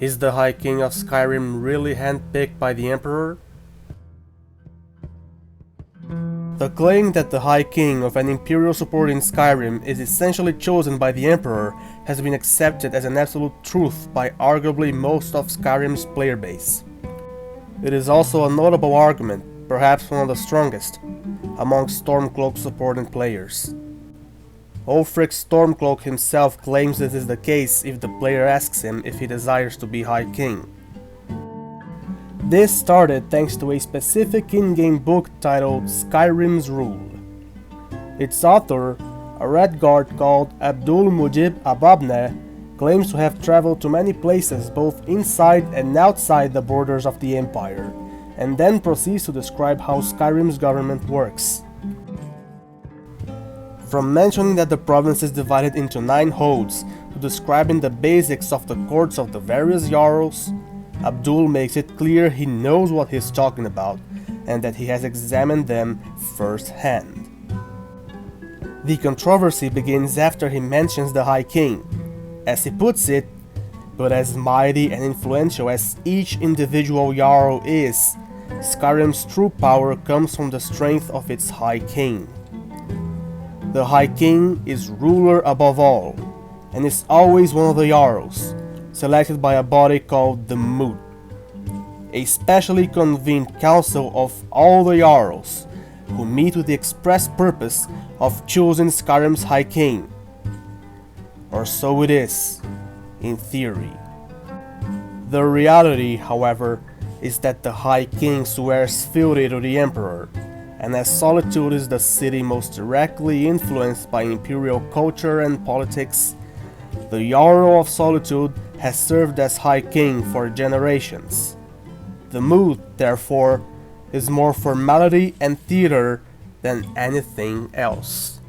Is the High King of Skyrim really handpicked by the Emperor? The claim that the High King of an Imperial support in Skyrim is essentially chosen by the Emperor has been accepted as an absolute truth by arguably most of Skyrim's player base. It is also a notable argument, perhaps one of the strongest, among Stormcloak supporting players. Ulfric Stormcloak himself claims this is the case if the player asks him if he desires to be High King. This started thanks to a specific in-game book titled Skyrim's Rule. Its author, a Redguard called Abdul Mujib Ababneh, claims to have traveled to many places both inside and outside the borders of the Empire, and then proceeds to describe how Skyrim's government works. From mentioning that the province is divided into 9 holds to describing the basics of the courts of the various Jarls, Abdul makes it clear he knows what he's talking about and that he has examined them firsthand. The controversy begins after he mentions the High King. As he puts it, but as mighty and influential as each individual Jarl is, Skyrim's true power comes from the strength of its High King. The High King is ruler above all, and is always one of the Jarls, selected by a body called the Moot, a specially convened council of all the Jarls, who meet with the express purpose of choosing Skyrim's High King. Or so it is, in theory. The reality, however, is that the High King swears fealty to the Emperor, and as Solitude is the city most directly influenced by Imperial culture and politics, the Jarl of Solitude has served as High King for generations. The Moot, therefore, is more formality and theater than anything else.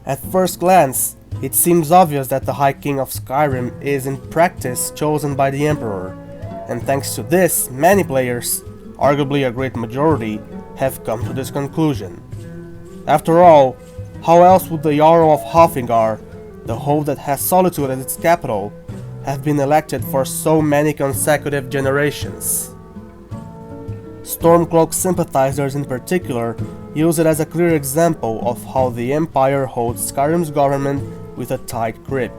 At first glance, it seems obvious that the High King of Skyrim is in practice chosen by the Emperor, and thanks to this, many players, arguably a great majority, have come to this conclusion. After all, how else would the Jarl of Hoffingar, the hold that has Solitude as its capital, have been elected for so many consecutive generations? Stormcloak sympathizers in particular use it as a clear example of how the Empire holds Skyrim's government with a tight grip.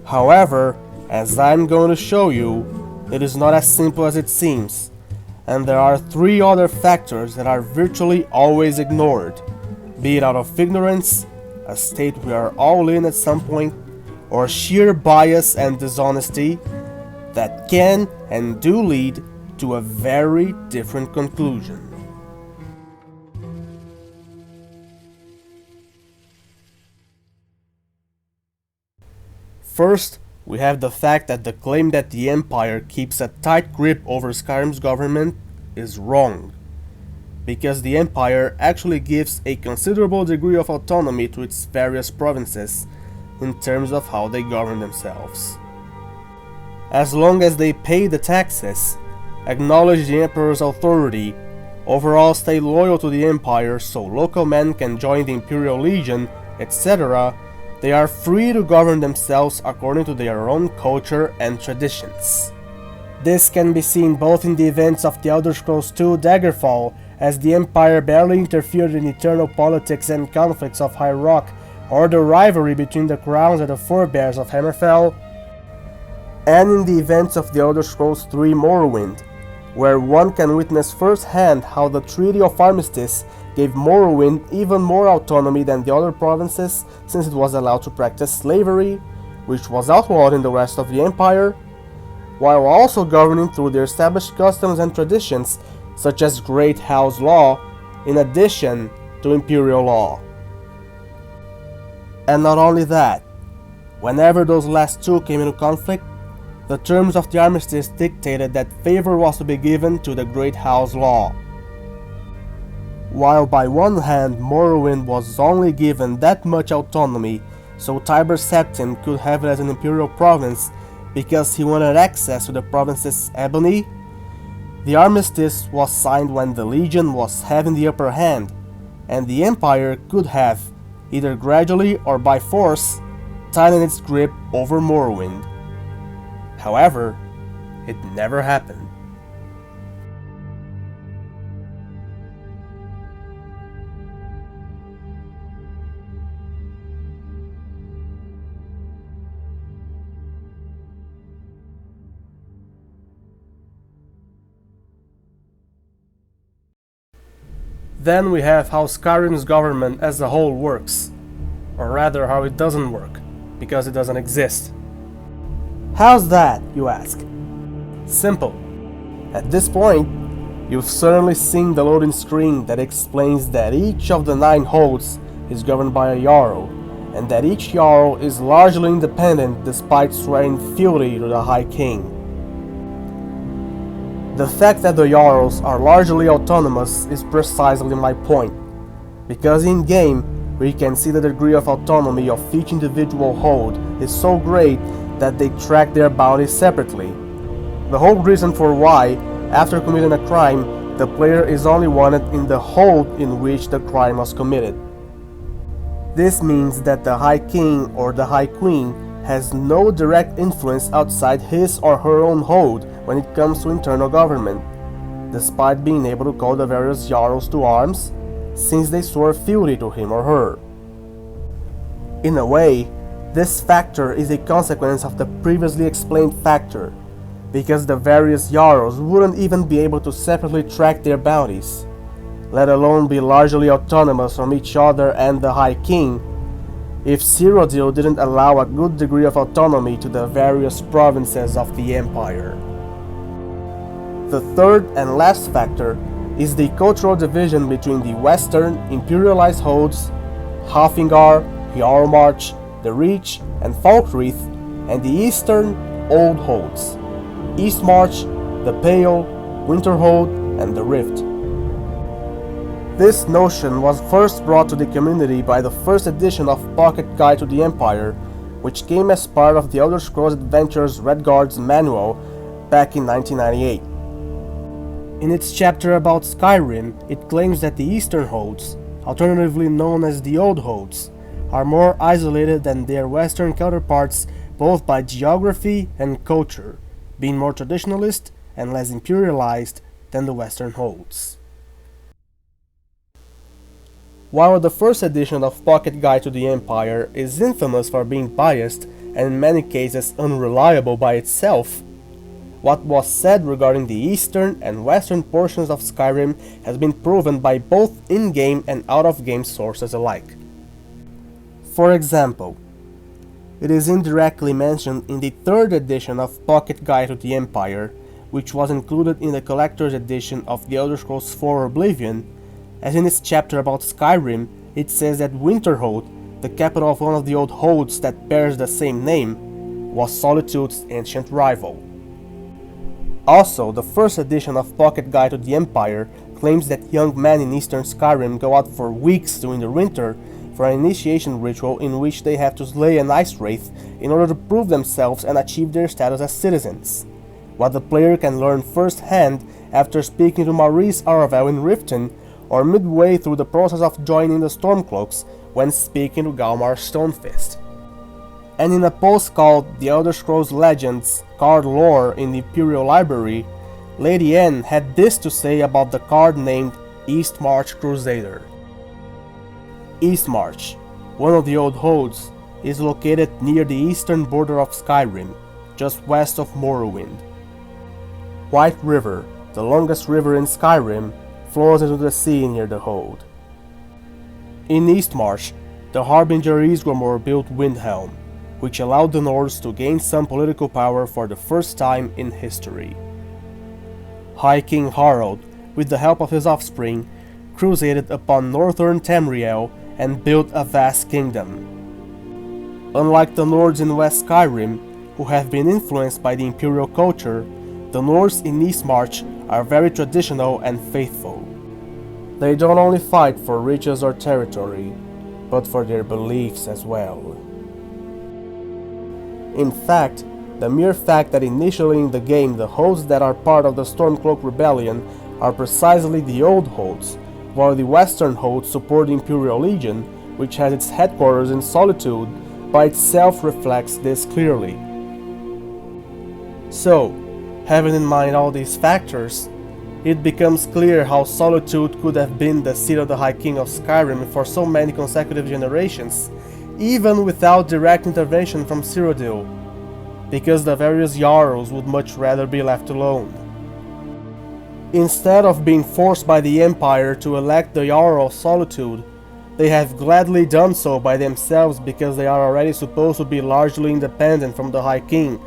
However, as I'm going to show you, it is not as simple as it seems, and there are 3 other factors that are virtually always ignored, be it out of ignorance, a state we are all in at some point, or sheer bias and dishonesty, that can and do lead to a very different conclusion. First, we have the fact that the claim that the Empire keeps a tight grip over Skyrim's government is wrong, because the Empire actually gives a considerable degree of autonomy to its various provinces in terms of how they govern themselves. As long as they pay the taxes, acknowledge the Emperor's authority, overall stay loyal to the Empire so local men can join the Imperial Legion, etc., they are free to govern themselves according to their own culture and traditions. This can be seen both in the events of the Elder Scrolls II Daggerfall, as the Empire barely interfered in internal politics and conflicts of High Rock, or the rivalry between the Crowns and the Forebears of Hammerfell, and in the events of the Elder Scrolls III Morrowind, where one can witness firsthand how the Treaty of Armistice gave Morrowind even more autonomy than the other provinces, since it was allowed to practice slavery, which was outlawed in the rest of the Empire, while also governing through their established customs and traditions such as Great House Law, in addition to Imperial Law. And not only that, whenever those last two came into conflict, the terms of the armistice dictated that favor was to be given to the Great House Law. While by one hand Morrowind was only given that much autonomy so Tiber Septim could have it as an imperial province because he wanted access to the province's ebony, the armistice was signed when the Legion was having the upper hand, and the Empire could have, either gradually or by force, tighten its grip over Morrowind. However, it never happened. Then we have how Skyrim's government as a whole works, or rather how it doesn't work, because it doesn't exist. How's that, you ask? Simple. At this point, you've certainly seen the loading screen that explains that each of the 9 holds is governed by a Jarl, and that each Jarl is largely independent despite swearing fealty to the High King. The fact that the Jarls are largely autonomous is precisely my point, because in-game we can see the degree of autonomy of each individual hold is so great that they track their bounties separately. The whole reason for why, after committing a crime, the player is only wanted in the hold in which the crime was committed. This means that the High King or the High Queen has no direct influence outside his or her own hold when it comes to internal government, despite being able to call the various Jarls to arms, since they swore fealty to him or her. In a way, this factor is a consequence of the previously explained factor, because the various Jarls wouldn't even be able to separately track their bounties, let alone be largely autonomous from each other and the High King, if Cyrodiil didn't allow a good degree of autonomy to the various provinces of the Empire. The third and last factor is the cultural division between the Western imperialized holds, Halfingar, Jarlmarch, the Reach, and Falkreath, and the Eastern Old Holds, Eastmarch, the Pale, Winterhold, and the Rift. This notion was first brought to the community by the first edition of Pocket Guide to the Empire, which came as part of the Elder Scrolls Adventures Redguard's manual back in 1998. In its chapter about Skyrim, it claims that the Eastern Holds, alternatively known as the Old Holds, are more isolated than their Western counterparts both by geography and culture, being more traditionalist and less imperialized than the Western Holds. While the first edition of Pocket Guide to the Empire is infamous for being biased and in many cases unreliable by itself, what was said regarding the eastern and western portions of Skyrim has been proven by both in-game and out-of-game sources alike. For example, it is indirectly mentioned in the third edition of Pocket Guide to the Empire, which was included in the collector's edition of The Elder Scrolls IV Oblivion, as in its chapter about Skyrim, it says that Winterhold, the capital of one of the old holds that bears the same name, was Solitude's ancient rival. Also, the first edition of Pocket Guide to the Empire claims that young men in eastern Skyrim go out for weeks during the winter for an initiation ritual in which they have to slay an ice wraith in order to prove themselves and achieve their status as citizens, what the player can learn firsthand after speaking to Maurice Aravel in Riften, or midway through the process of joining the Stormcloaks when speaking to Galmar Stonefist. And in a post called The Elder Scrolls Legends Card Lore in the Imperial Library, Lady N had this to say about the card named Eastmarch Crusader. Eastmarch, one of the old holds, is located near the eastern border of Skyrim, just west of Morrowind. White River, the longest river in Skyrim, flows into the sea near the hold. In Eastmarch, the Harbinger Ysgramor built Windhelm, which allowed the Nords to gain some political power for the first time in history. High King Harald, with the help of his offspring, crusaded upon northern Tamriel and built a vast kingdom. Unlike the Nords in West Skyrim, who have been influenced by the imperial culture, the Nords in Eastmarch are very traditional and faithful. They don't only fight for riches or territory, but for their beliefs as well. In fact, the mere fact that initially in the game the holds that are part of the Stormcloak Rebellion are precisely the old holds, while the western holds support the Imperial Legion, which has its headquarters in Solitude, by itself reflects this clearly. So, having in mind all these factors, it becomes clear how Solitude could have been the seat of the High King of Skyrim for so many consecutive generations, even without direct intervention from Cyrodiil, because the various Jarls would much rather be left alone. Instead of being forced by the Empire to elect the Jarl of Solitude, they have gladly done so by themselves because they are already supposed to be largely independent from the High King,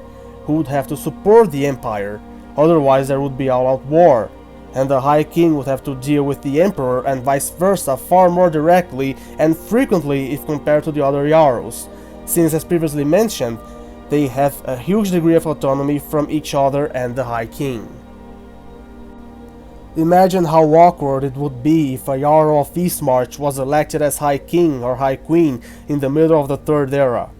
who would have to support the Empire, otherwise there would be all-out war, and the High King would have to deal with the Emperor and vice versa far more directly and frequently if compared to the other Jarls, since as previously mentioned, they have a huge degree of autonomy from each other and the High King. Imagine how awkward it would be if a Jarl of Eastmarch was elected as High King or High Queen in the middle of the Third Era.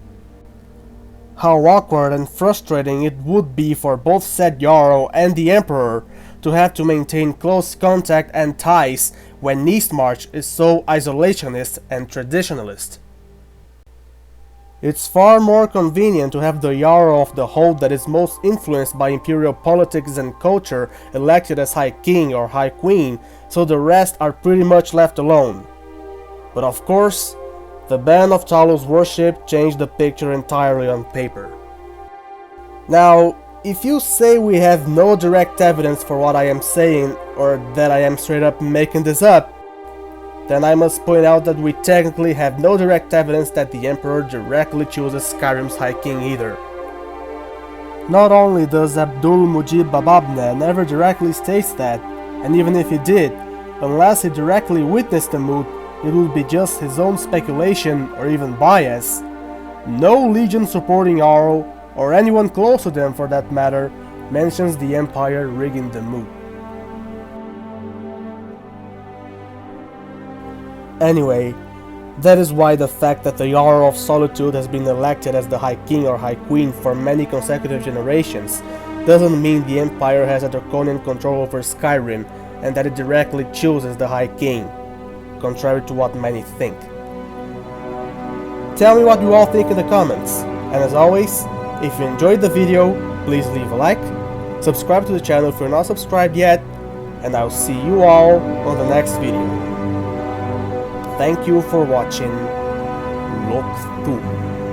How awkward and frustrating it would be for both said Jarl and the Emperor to have to maintain close contact and ties when Eastmarch is so isolationist and traditionalist. It's far more convenient to have the Jarl of the hold that is most influenced by imperial politics and culture elected as High King or High Queen, so the rest are pretty much left alone. But of course, the ban of Talos worship changed the picture entirely on paper. Now, if you say we have no direct evidence for what I am saying, or that I am straight up making this up, then I must point out that we technically have no direct evidence that the Emperor directly chooses Skyrim's High King either. Not only does Abdul Mujib Bababne never directly states that, and even if he did, unless he directly witnessed the moot, it would be just his own speculation or even bias. No Legion supporting Jarl, or anyone close to them for that matter, mentions the Empire rigging the moot. Anyway, that is why the fact that the Jarl of Solitude has been elected as the High King or High Queen for many consecutive generations doesn't mean the Empire has a draconian control over Skyrim and that it directly chooses the High King, contrary to what many think. Tell me what you all think in the comments, and as always, if you enjoyed the video, please leave a like, subscribe to the channel if you're not subscribed yet, and I'll see you all on the next video. Thank you for watching. Look through.